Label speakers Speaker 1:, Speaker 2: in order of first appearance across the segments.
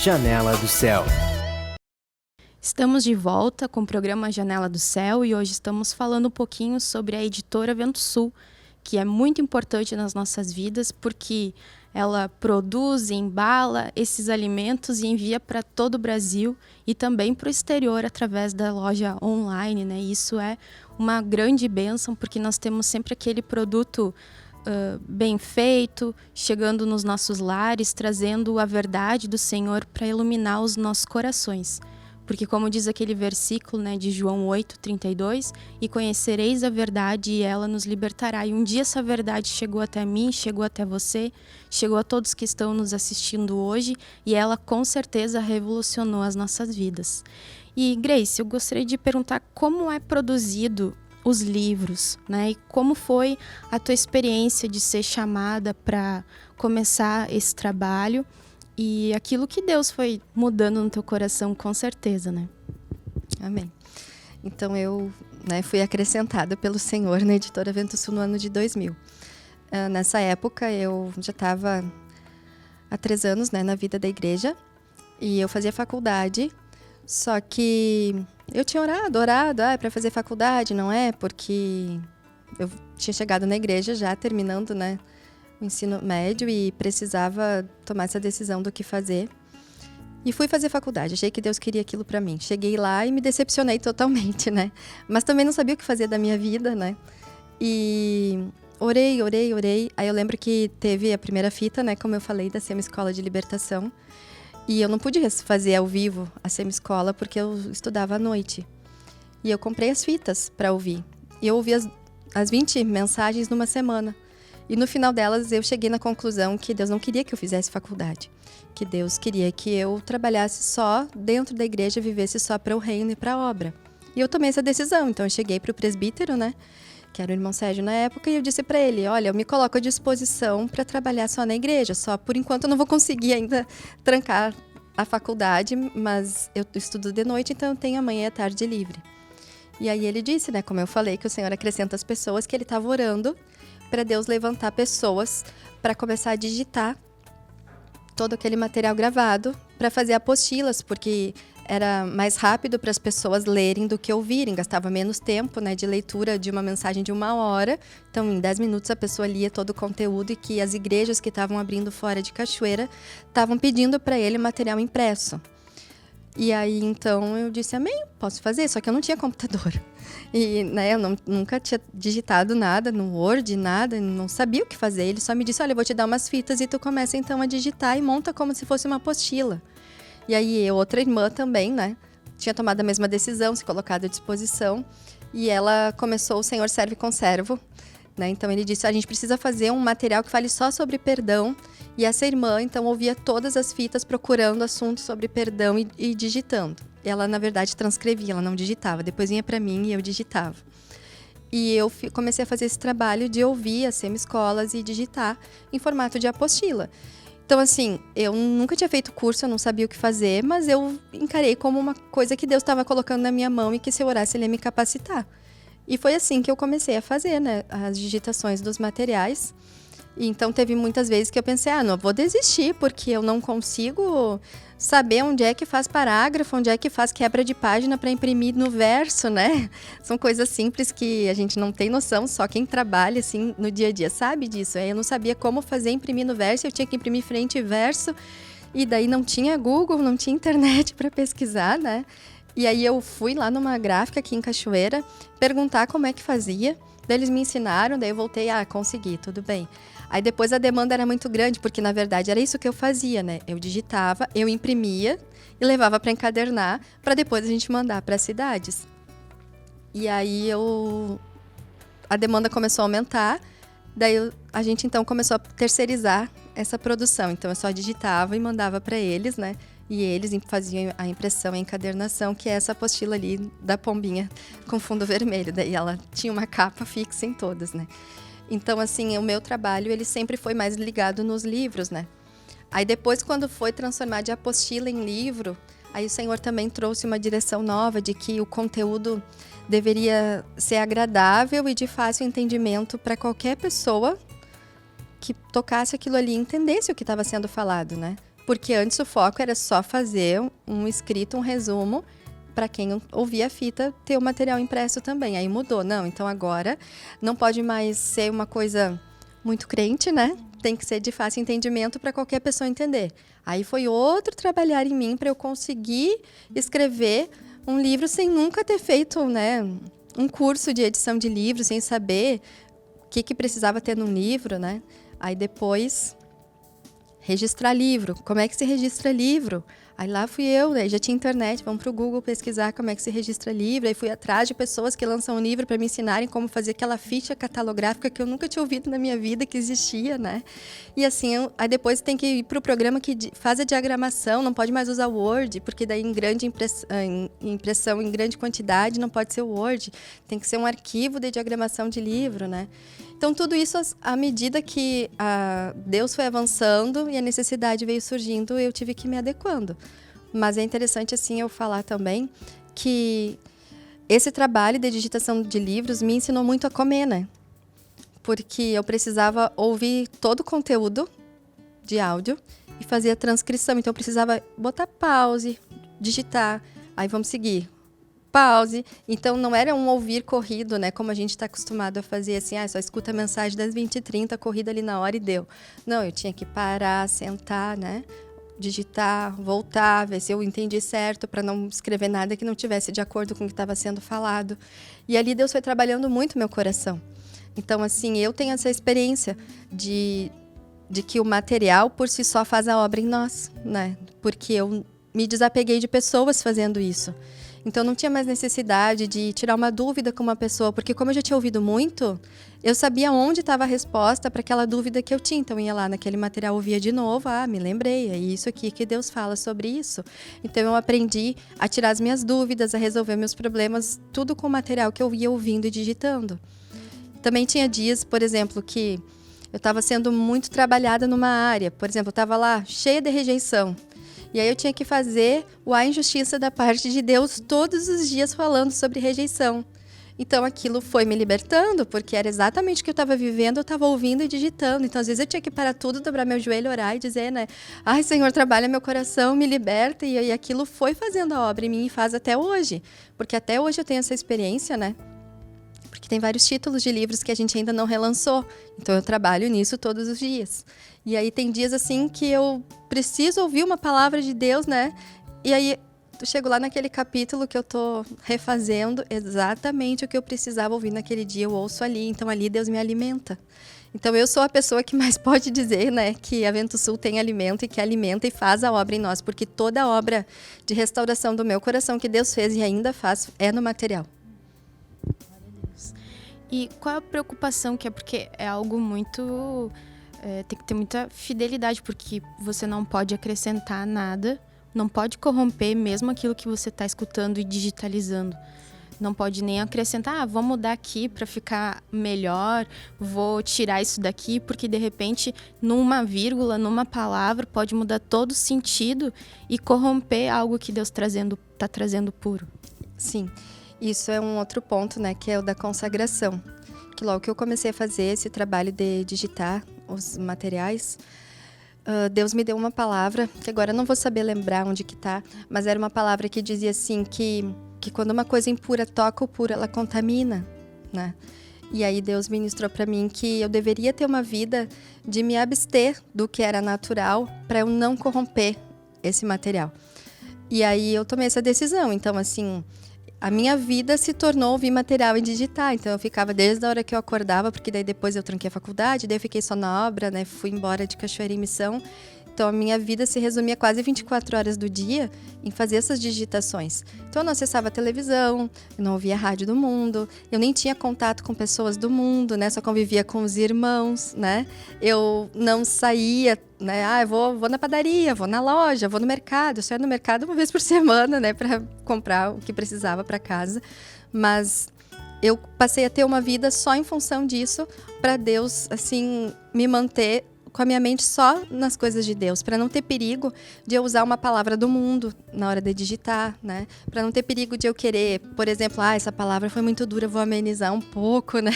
Speaker 1: Janela do Céu.
Speaker 2: Estamos de volta com o programa Janela do Céu e hoje estamos falando um pouquinho sobre a editora Vento Sul, que é muito importante nas nossas vidas porque ela produz e embala esses alimentos e envia para todo o Brasil e também para o exterior através da loja online, né? Isso é uma grande bênção porque nós temos sempre aquele produto bem feito, chegando nos nossos lares, trazendo a verdade do Senhor para iluminar os nossos corações. Porque como diz aquele versículo, né, de João 8:32, e conhecereis a verdade e ela nos libertará. E um dia essa verdade chegou até mim, chegou até você, chegou a todos que estão nos assistindo hoje e ela com certeza revolucionou as nossas vidas. E Grace, eu gostaria de perguntar como é produzido os livros, né? E como foi a tua experiência de ser chamada para começar esse trabalho? E aquilo que Deus foi mudando no teu coração, com certeza, né?
Speaker 3: Amém. Então, eu fui acrescentada pelo Senhor na editora Vento Sul no ano de 2000. Nessa época, eu já estava há 3 anos na vida da igreja e eu fazia faculdade, só que eu tinha orado para fazer faculdade, não é? Porque eu tinha chegado na igreja já terminando, o ensino médio e precisava tomar essa decisão do que fazer. E fui fazer faculdade, achei que Deus queria aquilo para mim. Cheguei lá e me decepcionei totalmente, Mas também não sabia o que fazer da minha vida, E orei. Aí eu lembro que teve a primeira fita, como eu falei, da Semi-Escola de Libertação. E eu não pude fazer ao vivo a Semi-Escola porque eu estudava à noite. E eu comprei as fitas para ouvir. E eu ouvi as 20 mensagens numa semana. E no final delas, eu cheguei na conclusão que Deus não queria que eu fizesse faculdade. Que Deus queria que eu trabalhasse só dentro da igreja, vivesse só para o reino e para a obra. E eu tomei essa decisão. Então, eu cheguei para o presbítero, que era o irmão Sérgio na época, e eu disse para ele, olha, eu me coloco à disposição para trabalhar só na igreja. Só por enquanto eu não vou conseguir ainda trancar a faculdade, mas eu estudo de noite, então eu tenho amanhã e a tarde livre. E aí ele disse, como eu falei, que o Senhor acrescenta as pessoas, que ele estava orando para Deus levantar pessoas para começar a digitar todo aquele material gravado para fazer apostilas, porque era mais rápido para as pessoas lerem do que ouvirem, gastava menos tempo de leitura de uma mensagem de 1 hora. Então, em 10 minutos, a pessoa lia todo o conteúdo e que as igrejas que estavam abrindo fora de Cachoeira estavam pedindo para ele material impresso. E aí, então, eu disse, amém, posso fazer, só que eu não tinha computador. E eu nunca tinha digitado nada no Word, nada, não sabia o que fazer. Ele só me disse, olha, eu vou te dar umas fitas e tu começa então a digitar e monta como se fosse uma apostila. E aí, outra irmã também, tinha tomado a mesma decisão, se colocado à disposição. E ela começou o Senhor Serve com Servo. Então, ele disse, a gente precisa fazer um material que fale só sobre perdão. E essa irmã, então, ouvia todas as fitas procurando assuntos sobre perdão e digitando. Ela, na verdade, transcrevia, ela não digitava. Depois vinha para mim e eu digitava. E eu comecei a fazer esse trabalho de ouvir as semi-escolas e digitar em formato de apostila. Então, assim, eu nunca tinha feito curso, eu não sabia o que fazer, mas eu encarei como uma coisa que Deus estava colocando na minha mão e que se eu orasse, Ele ia me capacitar. E foi assim que eu comecei a fazer, as digitações dos materiais. E então, teve muitas vezes que eu pensei, não vou desistir, porque eu não consigo saber onde é que faz parágrafo, onde é que faz quebra de página para imprimir no verso, São coisas simples que a gente não tem noção, só quem trabalha assim no dia a dia sabe disso. Eu não sabia como fazer imprimir no verso, eu tinha que imprimir frente e verso, e daí não tinha Google, não tinha internet para pesquisar, E aí eu fui lá numa gráfica aqui em Cachoeira, perguntar como é que fazia, daí eles me ensinaram, daí eu voltei, consegui, tudo bem. Aí depois a demanda era muito grande, porque na verdade era isso que eu fazia, Eu digitava, eu imprimia e levava para encadernar, para depois a gente mandar para as cidades. E aí a demanda começou a aumentar, daí a gente então começou a terceirizar essa produção. Então eu só digitava e mandava para eles, E eles faziam a impressão e a encadernação, que é essa apostila ali da pombinha com fundo vermelho. Daí ela tinha uma capa fixa em todas, Então, assim, o meu trabalho, ele sempre foi mais ligado nos livros, Aí depois, quando foi transformar de apostila em livro, aí o Senhor também trouxe uma direção nova de que o conteúdo deveria ser agradável e de fácil entendimento para qualquer pessoa que tocasse aquilo ali e entendesse o que estava sendo falado, Porque antes o foco era só fazer um escrito, um resumo, para quem ouvia a fita, ter o material impresso também. Aí mudou. Não, então agora não pode mais ser uma coisa muito crente, né? Tem que ser de fácil entendimento para qualquer pessoa entender. Aí foi outro trabalhar em mim para eu conseguir escrever um livro sem nunca ter feito, né, um curso de edição de livros, sem saber o que precisava ter num livro, né? Aí depois, registrar livro. Como é que se registra livro? Aí lá fui eu, né? Já tinha internet, vamos para o Google pesquisar como é que se registra livro. Aí fui atrás de pessoas que lançam um livro para me ensinarem como fazer aquela ficha catalográfica que eu nunca tinha ouvido na minha vida que existia, né? E assim, aí depois tem que ir para o programa que faz a diagramação, não pode mais usar o Word, porque daí em grande impressão em grande quantidade não pode ser o Word, tem que ser um arquivo de diagramação de livro, né? Então, tudo isso, à medida que Deus foi avançando e a necessidade veio surgindo, eu tive que ir me adequando. Mas é interessante, assim, eu falar também que esse trabalho de digitação de livros me ensinou muito a comer, né? Porque eu precisava ouvir todo o conteúdo de áudio e fazer a transcrição. Então, eu precisava botar pause, digitar, aí vamos seguir. Pause. Então, não era um ouvir corrido, né? Como a gente está acostumado a fazer, assim, só escuta a mensagem das 20h30, corrida ali na hora e deu. Não, eu tinha que parar, sentar, né? Digitar, voltar, ver se eu entendi certo, para não escrever nada que não tivesse de acordo com o que estava sendo falado. E ali Deus foi trabalhando muito meu coração. Então, assim, eu tenho essa experiência de que o material por si só faz a obra em nós, né? Porque eu me desapeguei de pessoas fazendo isso. Então, não tinha mais necessidade de tirar uma dúvida com uma pessoa, porque como eu já tinha ouvido muito, eu sabia onde estava a resposta para aquela dúvida que eu tinha. Então, eu ia lá naquele material, ouvia de novo, me lembrei, é isso aqui que Deus fala sobre isso. Então, eu aprendi a tirar as minhas dúvidas, a resolver meus problemas, tudo com o material que eu ia ouvindo e digitando. Também tinha dias, por exemplo, que eu estava sendo muito trabalhada numa área. Por exemplo, eu estava lá cheia de rejeição. E aí eu tinha que fazer a injustiça da parte de Deus todos os dias falando sobre rejeição. Então aquilo foi me libertando, porque era exatamente o que eu estava vivendo, eu estava ouvindo e digitando. Então às vezes eu tinha que parar tudo, dobrar meu joelho, orar e dizer, né? Ai, Senhor, trabalha meu coração, me liberta. E aquilo foi fazendo a obra em mim e faz até hoje. Porque até hoje eu tenho essa experiência, né? Porque tem vários títulos de livros que a gente ainda não relançou. Então eu trabalho nisso todos os dias. E aí tem dias assim que eu preciso ouvir uma palavra de Deus, né? E aí eu chego lá naquele capítulo que eu tô refazendo exatamente o que eu precisava ouvir naquele dia, eu ouço ali. Então ali Deus me alimenta. Então eu sou a pessoa que mais pode dizer, né, que a Vento Sul tem alimento e que alimenta e faz a obra em nós, porque toda a obra de restauração do meu coração que Deus fez e ainda faz é no material.
Speaker 2: E qual é a preocupação que é? Porque é algo muito... tem que ter muita fidelidade, porque você não pode acrescentar nada, não pode corromper mesmo aquilo que você está escutando e digitalizando. Não pode nem acrescentar, vou mudar aqui para ficar melhor, vou tirar isso daqui, porque de repente, numa vírgula, numa palavra, pode mudar todo o sentido e corromper algo que Deus está trazendo puro.
Speaker 3: Sim. Isso é um outro ponto, né, que é o da consagração. Que logo que eu comecei a fazer esse trabalho de digitar os materiais, Deus me deu uma palavra, que agora eu não vou saber lembrar onde que está, mas era uma palavra que dizia assim, que quando uma coisa impura toca o puro, ela contamina, né? E aí Deus ministrou para mim que eu deveria ter uma vida de me abster do que era natural para eu não corromper esse material. E aí eu tomei essa decisão, então assim... A minha vida se tornou ouvir material e digitar. Então, eu ficava desde a hora que eu acordava, porque daí depois eu tranquei a faculdade, daí eu fiquei só na obra, né? Fui embora de Cachoeira em Missão. Então, a minha vida se resumia quase 24 horas do dia em fazer essas digitações. Então, eu não acessava a televisão, eu não ouvia a rádio do mundo, eu nem tinha contato com pessoas do mundo, né? Só convivia com os irmãos, né? Eu não saía, né? Eu vou na padaria, vou na loja, vou no mercado. Eu saía no mercado uma vez por semana, né? Para comprar o que precisava para casa. Mas eu passei a ter uma vida só em função disso, para Deus, assim, me manter com a minha mente só nas coisas de Deus, para não ter perigo de eu usar uma palavra do mundo na hora de digitar, né? Para não ter perigo de eu querer, por exemplo, essa palavra foi muito dura, vou amenizar um pouco, né?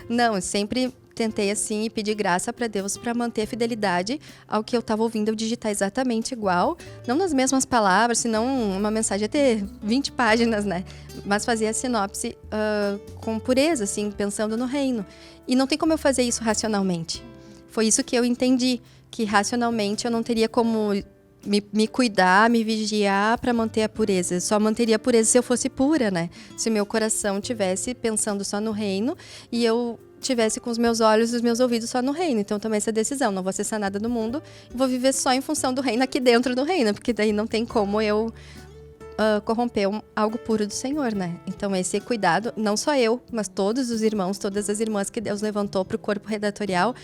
Speaker 3: Não, eu sempre tentei assim e pedi graça para Deus para manter a fidelidade ao que eu estava ouvindo, eu digitar exatamente igual, não nas mesmas palavras, senão uma mensagem ia ter 20 páginas, né? Mas fazer a sinopse com pureza, assim, pensando no reino. E não tem como eu fazer isso racionalmente. Foi isso que eu entendi, que racionalmente eu não teria como me cuidar, me vigiar para manter a pureza. Eu só manteria a pureza se eu fosse pura, né? Se meu coração tivesse pensando só no reino e eu tivesse com os meus olhos e os meus ouvidos só no reino. Então, eu tomei essa decisão. Não vou acessar nada do mundo. Vou viver só em função do reino aqui dentro do reino. Porque daí não tem como eu corromper algo puro do Senhor, né? Então, esse cuidado, não só eu, mas todos os irmãos, todas as irmãs que Deus levantou para o corpo redatorial,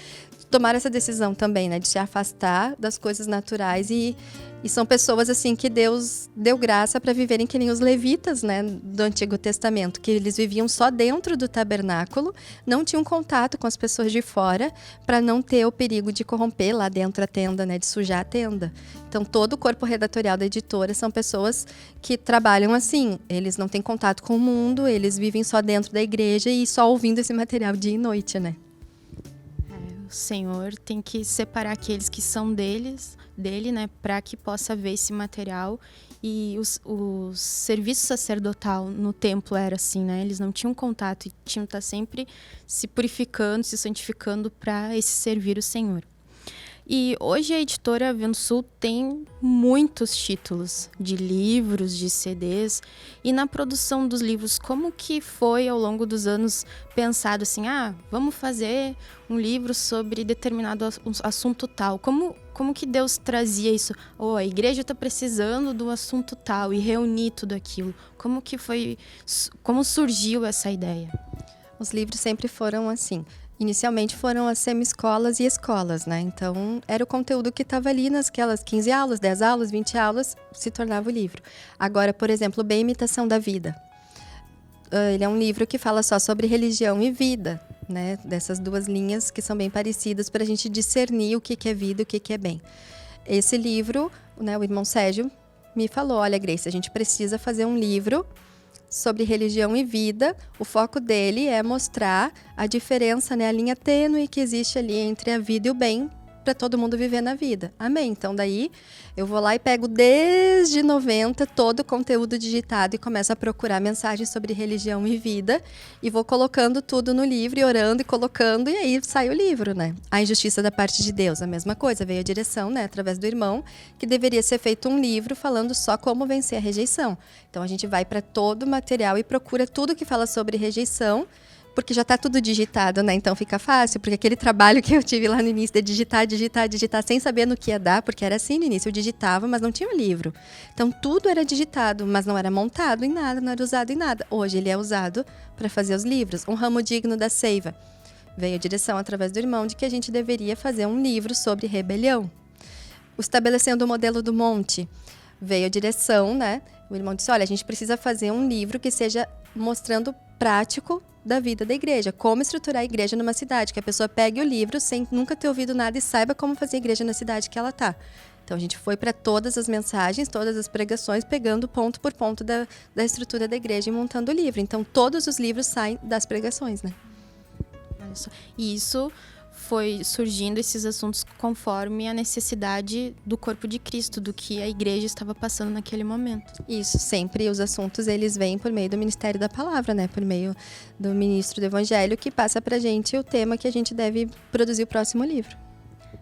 Speaker 3: tomaram essa decisão também, né? De se afastar das coisas naturais e são pessoas, assim, que Deus deu graça para viverem que nem os levitas, né? Do Antigo Testamento, que eles viviam só dentro do tabernáculo, não tinham contato com as pessoas de fora, para não ter o perigo de corromper lá dentro a tenda, né? De sujar a tenda. Então, todo o corpo redatorial da editora são pessoas que trabalham assim. Eles não têm contato com o mundo, eles vivem só dentro da igreja e só ouvindo esse material dia e noite, né?
Speaker 2: O Senhor tem que separar aqueles que são dele, né, para que possa ver esse material. E o serviço sacerdotal no templo era assim, né? Eles não tinham contato e tinham que estar sempre se purificando, se santificando para esse servir o Senhor. E hoje a editora Vento Sul tem muitos títulos de livros, de CDs. E na produção dos livros, como que foi ao longo dos anos pensado assim, vamos fazer um livro sobre determinado assunto tal? Como que Deus trazia isso? A igreja está precisando do assunto tal e reunir tudo aquilo. Como surgiu essa ideia?
Speaker 3: Os livros sempre foram assim. Inicialmente foram as semi-escolas e escolas, né? Então, era o conteúdo que estava ali nasquelas 15 aulas, 10 aulas, 20 aulas, se tornava o livro. Agora, por exemplo, Bem Imitação da Vida. Ele é um livro que fala só sobre religião e vida, né? Dessas duas linhas que são bem parecidas para a gente discernir o que é vida e o que é bem. Esse livro, né, o irmão Sérgio me falou, olha, Grace, a gente precisa fazer um livro sobre religião e vida. O foco dele é mostrar a diferença, né, a linha tênue que existe ali entre a vida e o bem, para todo mundo viver na vida. Amém. Então, daí, eu vou lá e pego desde 90 todo o conteúdo digitado e começo a procurar mensagens sobre religião e vida e vou colocando tudo no livro e orando e colocando, e aí sai o livro, né? A Injustiça da Parte de Deus, a mesma coisa. Veio a direção, né, através do irmão, que deveria ser feito um livro falando só como vencer a rejeição. Então, a gente vai para todo o material e procura tudo que fala sobre rejeição, porque já está tudo digitado, né? Então fica fácil, porque aquele trabalho que eu tive lá no início de digitar, sem saber no que ia dar, porque era assim no início, eu digitava, mas não tinha um livro. Então tudo era digitado, mas não era montado em nada, não era usado em nada. Hoje ele é usado para fazer os livros. Um Ramo Digno da Seiva. Veio a direção através do irmão de que a gente deveria fazer um livro sobre rebelião. O Estabelecendo o Modelo do Monte. Veio a direção, né? O irmão disse, olha, a gente precisa fazer um livro que seja mostrando prático da vida da igreja, como estruturar a igreja numa cidade, que a pessoa pegue o livro sem nunca ter ouvido nada e saiba como fazer a igreja na cidade que ela está. Então a gente foi para todas as mensagens, todas as pregações, pegando ponto por ponto da estrutura da igreja e montando o livro. Então todos os livros saem das pregações, né?
Speaker 2: E isso foi surgindo, esses assuntos, conforme a necessidade do corpo de Cristo, do que a igreja estava passando naquele momento.
Speaker 3: Isso, sempre os assuntos eles vêm por meio do Ministério da Palavra, né? Por meio do ministro do Evangelho, que passa pra gente o tema que a gente deve produzir o próximo livro.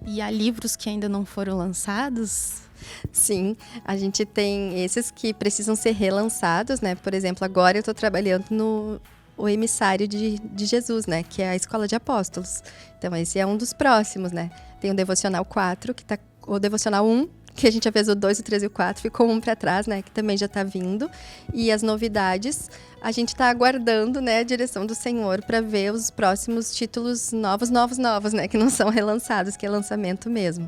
Speaker 2: E há livros que ainda não foram lançados?
Speaker 3: Sim, a gente tem esses que precisam ser relançados, né? Por exemplo, agora eu estou trabalhando no O Emissário de Jesus, né? Que é a Escola de Apóstolos. Então, esse é um dos próximos, né? Tem o Devocional 4, que tá, o Devocional 1, que a gente já fez o 2, o 3 e o 4, ficou um para trás, né? Que também já está vindo. E as novidades, a gente está aguardando, né? A direção do Senhor para ver os próximos títulos novos, né? Que não são relançados, que é lançamento mesmo.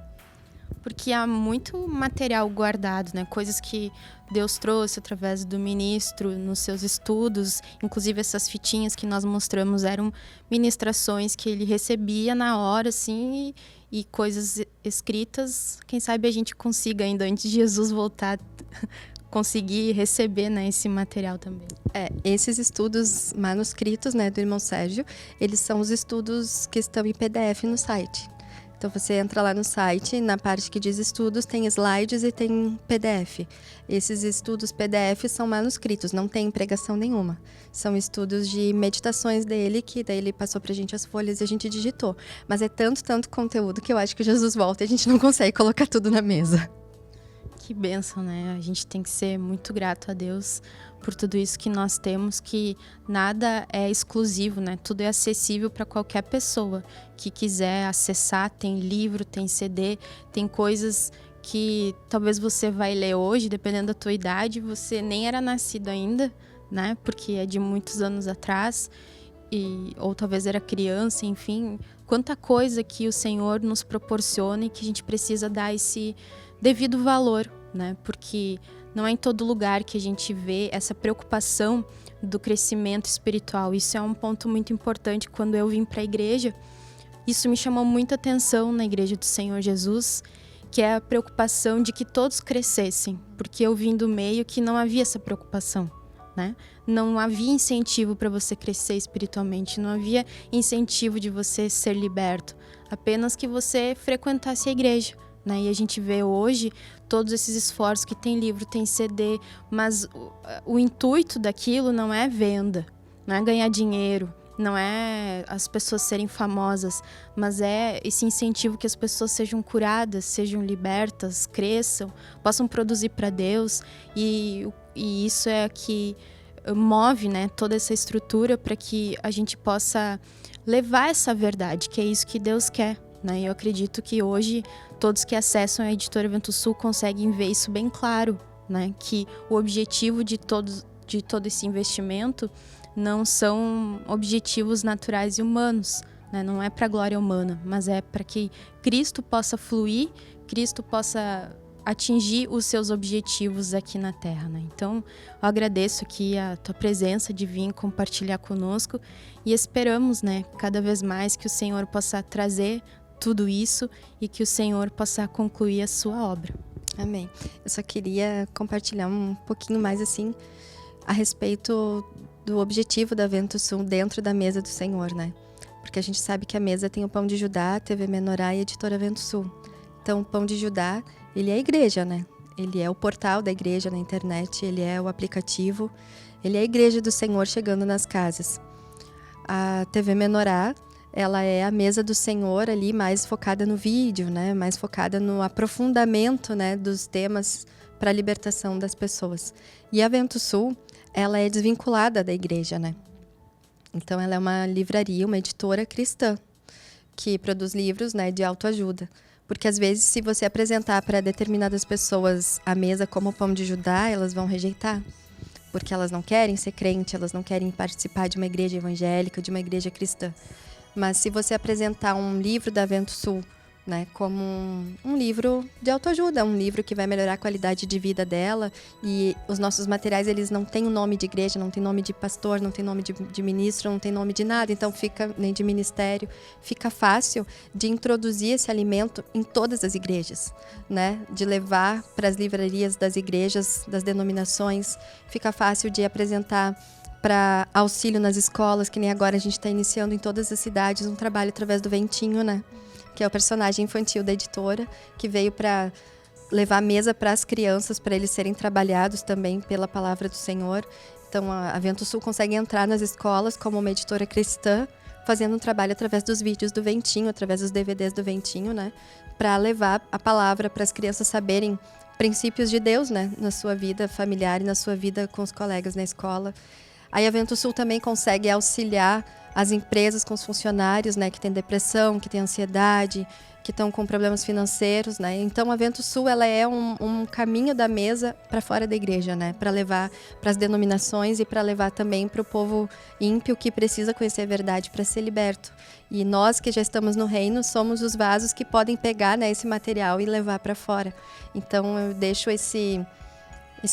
Speaker 2: Porque há muito material guardado, né? Coisas que Deus trouxe através do ministro nos seus estudos. Inclusive, essas fitinhas que nós mostramos eram ministrações que ele recebia na hora, assim, e coisas escritas. Quem sabe a gente consiga ainda, antes de Jesus voltar, conseguir receber, né, esse material também.
Speaker 3: Esses estudos manuscritos, né, do irmão Sérgio, eles são os estudos que estão em PDF no site. Então, você entra lá no site, na parte que diz estudos, tem slides e tem PDF. Esses estudos PDF são manuscritos, não tem pregação nenhuma. São estudos de meditações dele, que daí ele passou pra gente as folhas e a gente digitou. Mas é tanto conteúdo que eu acho que Jesus volta e a gente não consegue colocar tudo na mesa.
Speaker 2: Que bênção, né? A gente tem que ser muito grato a Deus por tudo isso que nós temos, que nada é exclusivo, né? Tudo é acessível para qualquer pessoa que quiser acessar. Tem livro, tem CD, tem coisas que talvez você vai ler hoje, dependendo da tua idade, você nem era nascido ainda, né? Porque é de muitos anos atrás, ou talvez era criança, enfim. Quanta coisa que o Senhor nos proporciona e que a gente precisa dar esse devido valor, né? Porque não é em todo lugar que a gente vê essa preocupação do crescimento espiritual. Isso é um ponto muito importante. Quando eu vim para a igreja, isso me chamou muita atenção na igreja do Senhor Jesus, que é a preocupação de que todos crescessem, porque eu vim do meio que não havia essa preocupação, né? Não havia incentivo para você crescer espiritualmente, não havia incentivo de você ser liberto, apenas que você frequentasse a igreja. Né? E a gente vê hoje todos esses esforços que tem livro, tem CD, mas o intuito daquilo não é venda, não é ganhar dinheiro, não é as pessoas serem famosas, mas é esse incentivo que as pessoas sejam curadas, sejam libertas, cresçam, possam produzir para Deus, e isso é que move, né, toda essa estrutura para que a gente possa levar essa verdade, que é isso que Deus quer. Né? Eu acredito que hoje todos que acessam a Editora Vento Sul conseguem ver isso bem claro, né? Que o objetivo de todo esse investimento não são objetivos naturais e humanos, né? Não é para a glória humana, mas é para que Cristo possa fluir, Cristo possa atingir os seus objetivos aqui na Terra, né? Então, eu agradeço aqui a tua presença de vir compartilhar conosco e esperamos, né, cada vez mais que o Senhor possa trazer tudo isso e que o Senhor possa concluir a sua obra.
Speaker 3: Amém. Eu só queria compartilhar um pouquinho mais assim a respeito do objetivo da Vento Sul dentro da mesa do Senhor, né? Porque a gente sabe que a mesa tem o Pão de Judá, a TV Menorá e a Editora Vento Sul. Então, o Pão de Judá, ele é a igreja, né? Ele é o portal da igreja na internet, ele é o aplicativo, ele é a igreja do Senhor chegando nas casas. A TV Menorá, ela é a mesa do Senhor ali, mais focada no vídeo, né? Mais focada no aprofundamento, né, dos temas para a libertação das pessoas. E a Vento Sul, ela é desvinculada da igreja, né? Então, ela é uma livraria, uma editora cristã, que produz livros, né, de autoajuda. Porque, às vezes, se você apresentar para determinadas pessoas a mesa como o Pão de Judá, elas vão rejeitar. Porque elas não querem ser crente, elas não querem participar de uma igreja evangélica, de uma igreja cristã. Mas se você apresentar um livro da Vento Sul, né, como um livro de autoajuda, um livro que vai melhorar a qualidade de vida dela, e os nossos materiais, eles não têm o nome de igreja, não tem nome de pastor, não tem nome de ministro, não tem nome de nada, então fica, nem de ministério, fica fácil de introduzir esse alimento em todas as igrejas, né, de levar para as livrarias das igrejas, das denominações, fica fácil de apresentar para auxílio nas escolas, que nem agora a gente está iniciando em todas as cidades um trabalho através do Ventinho, né? Que é o personagem infantil da editora, que veio para levar a mesa para as crianças, para eles serem trabalhados também pela palavra do Senhor. Então, a Vento Sul consegue entrar nas escolas como uma editora cristã, fazendo um trabalho através dos vídeos do Ventinho, através dos DVDs do Ventinho, né? Para levar a palavra para as crianças saberem princípios de Deus, né? Na sua vida familiar e na sua vida com os colegas na escola. Aí a Vento Sul também consegue auxiliar as empresas com os funcionários, né, que têm depressão, que têm ansiedade, que estão com problemas financeiros, né? Então a Vento Sul, ela é um caminho da mesa para fora da igreja, né? Para levar para as denominações e para levar também para o povo ímpio que precisa conhecer a verdade para ser liberto. E nós que já estamos no reino somos os vasos que podem pegar, né, esse material e levar para fora. Então eu deixo esse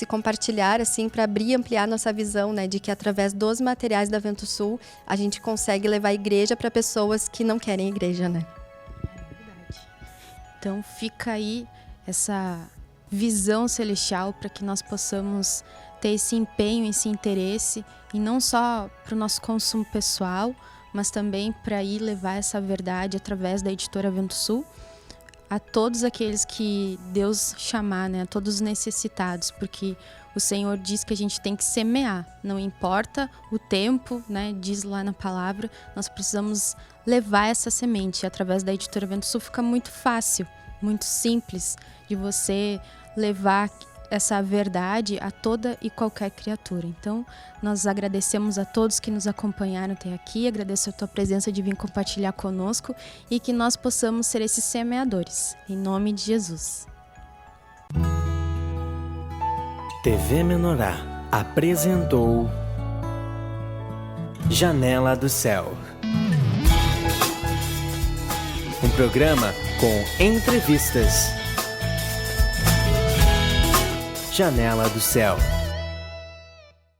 Speaker 3: compartilhar, assim, para abrir e ampliar nossa visão, né, de que através dos materiais da Vento Sul, a gente consegue levar a igreja para pessoas que não querem igreja, né?
Speaker 2: É verdade. Então fica aí visão celestial, para que nós possamos ter esse empenho, esse interesse, e não só para o nosso consumo pessoal, mas também para ir levar essa verdade através da Editora Vento Sul a todos aqueles que Deus chamar, né? A todos os necessitados, porque o Senhor diz que a gente tem que semear, não importa o tempo, né? Diz lá na palavra, nós precisamos levar essa semente. Através da Editora Vento Sul fica muito fácil, muito simples de você levar essa verdade a toda e qualquer criatura. Então, nós agradecemos a todos que nos acompanharam até aqui, agradeço a tua presença de vir compartilhar conosco e que nós possamos ser esses semeadores, em nome de Jesus.
Speaker 1: TV Menorá apresentou Janela do Céu, um programa com entrevistas. Janela do Céu.